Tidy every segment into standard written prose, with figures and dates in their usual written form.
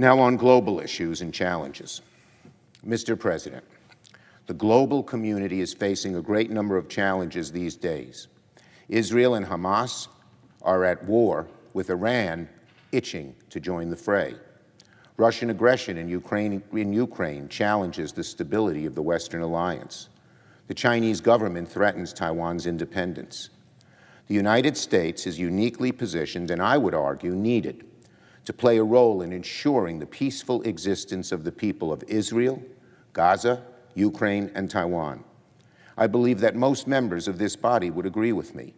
Now on global issues and challenges. Mr. President, the global community is facing a great number of challenges these days. Israel and Hamas are at war with Iran itching to join the fray. Russian aggression in Ukraine challenges the stability of the Western alliance. The Chinese government threatens Taiwan's independence. The United States is uniquely positioned, and I would argue needed, to play a role in ensuring the peaceful existence of the people of Israel, Gaza, Ukraine, and Taiwan. I believe that most members of this body would agree with me.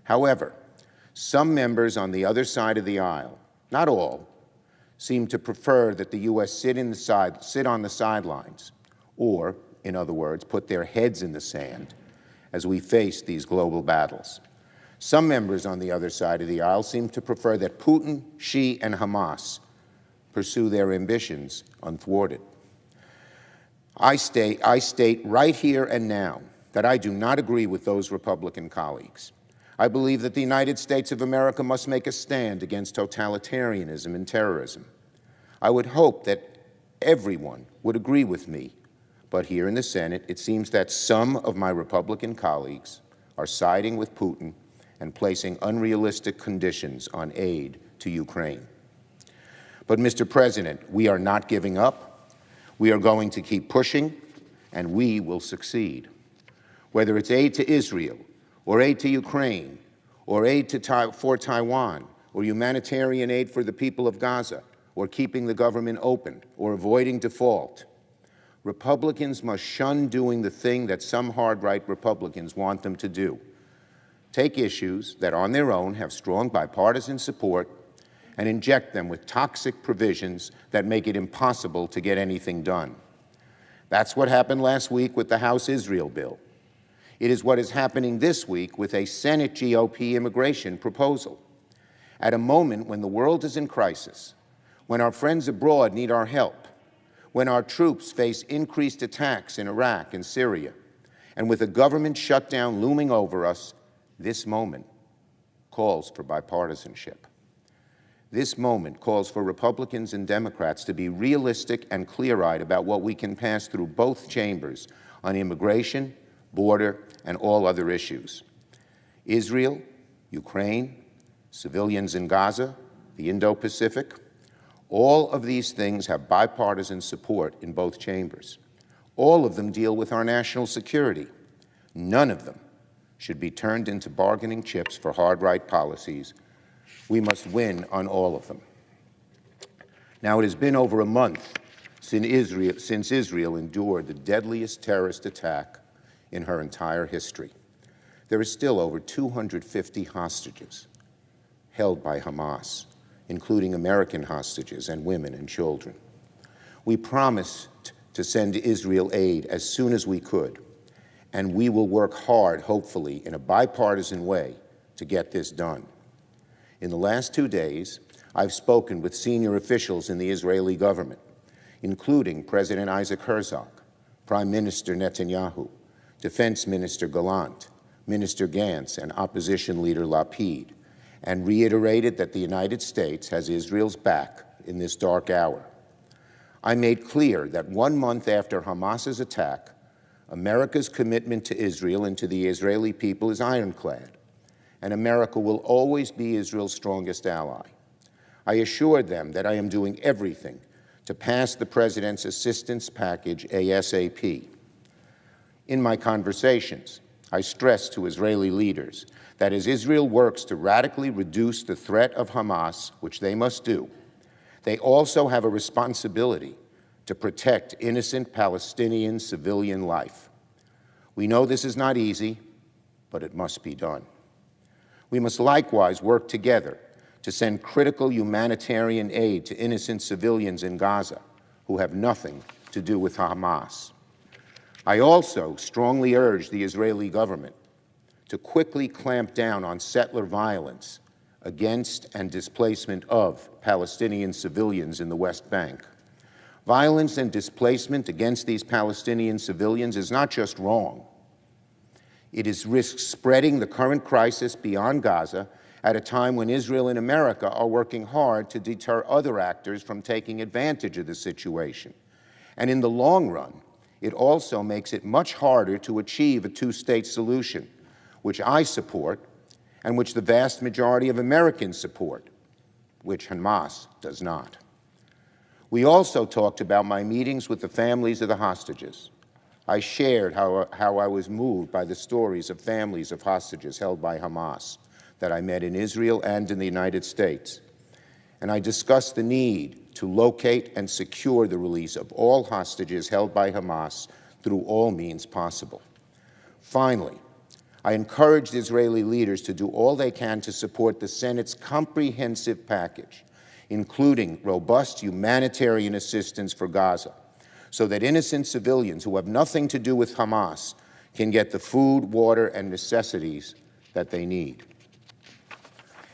However, some members on the other side of the aisle, not all, seem to prefer that the U.S. sit on the sidelines, or, in other words, put their heads in the sand as we face these global battles. Some members on the other side of the aisle seem to prefer that Putin, Xi, and Hamas pursue their ambitions unthwarted. I state right here and now that I do not agree with those Republican colleagues. I believe that the United States of America must make a stand against totalitarianism and terrorism. I would hope that everyone would agree with me, but here in the Senate, it seems that some of my Republican colleagues are siding with Putin and placing unrealistic conditions on aid to Ukraine. But, Mr. President, we are not giving up. We are going to keep pushing, and we will succeed. Whether it's aid to Israel, or aid to Ukraine, or aid for Taiwan, or humanitarian aid for the people of Gaza, or keeping the government open, or avoiding default, Republicans must shun doing the thing that some hard-right Republicans want them to do. Take issues that on their own have strong bipartisan support and inject them with toxic provisions that make it impossible to get anything done. That's what happened last week with the House Israel bill. It is what is happening this week with a Senate GOP immigration proposal. At a moment when the world is in crisis, when our friends abroad need our help, when our troops face increased attacks in Iraq and Syria, and with a government shutdown looming over us, this moment calls for bipartisanship. This moment calls for Republicans and Democrats to be realistic and clear-eyed about what we can pass through both chambers on immigration, border, and all other issues. Israel, Ukraine, civilians in Gaza, the Indo-Pacific, all of these things have bipartisan support in both chambers. All of them deal with our national security. None of them should be turned into bargaining chips for hard-right policies. We must win on all of them. Now, it has been over a month since Israel endured the deadliest terrorist attack in her entire history. There are still over 250 hostages held by Hamas, including American hostages and women and children. We promised to send Israel aid as soon as we could, and we will work hard, hopefully, in a bipartisan way to get this done. In the last 2 days, I've spoken with senior officials in the Israeli government, including President Isaac Herzog, Prime Minister Netanyahu, Defense Minister Gallant, Minister Gantz, and Opposition Leader Lapid, and reiterated that the United States has Israel's back in this dark hour. I made clear that 1 month after Hamas's attack, America's commitment to Israel and to the Israeli people is ironclad, and America will always be Israel's strongest ally. I assured them that I am doing everything to pass the President's assistance package ASAP. In my conversations, I stressed to Israeli leaders that as Israel works to radically reduce the threat of Hamas, which they must do, they also have a responsibility to protect innocent Palestinian civilian life. We know this is not easy, but it must be done. We must likewise work together to send critical humanitarian aid to innocent civilians in Gaza who have nothing to do with Hamas. I also strongly urge the Israeli government to quickly clamp down on settler violence against and displacement of Palestinian civilians in the West Bank. Violence and displacement against these Palestinian civilians is not just wrong. It risks spreading the current crisis beyond Gaza at a time when Israel and America are working hard to deter other actors from taking advantage of the situation. And in the long run, it also makes it much harder to achieve a two-state solution, which I support and which the vast majority of Americans support, which Hamas does not. We also talked about my meetings with the families of the hostages. I shared how I was moved by the stories of families of hostages held by Hamas that I met in Israel and in the United States. And I discussed the need to locate and secure the release of all hostages held by Hamas through all means possible. Finally, I encouraged Israeli leaders to do all they can to support the Senate's comprehensive package, including robust humanitarian assistance for Gaza, so that innocent civilians who have nothing to do with Hamas can get the food, water, and necessities that they need.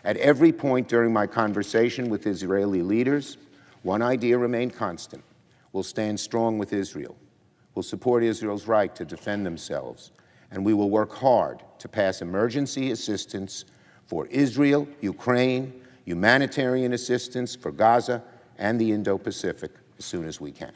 At every point during my conversation with Israeli leaders, one idea remained constant. We'll stand strong with Israel. We'll support Israel's right to defend themselves. And we will work hard to pass emergency assistance for Israel, Ukraine, humanitarian assistance for Gaza, and the Indo-Pacific as soon as we can.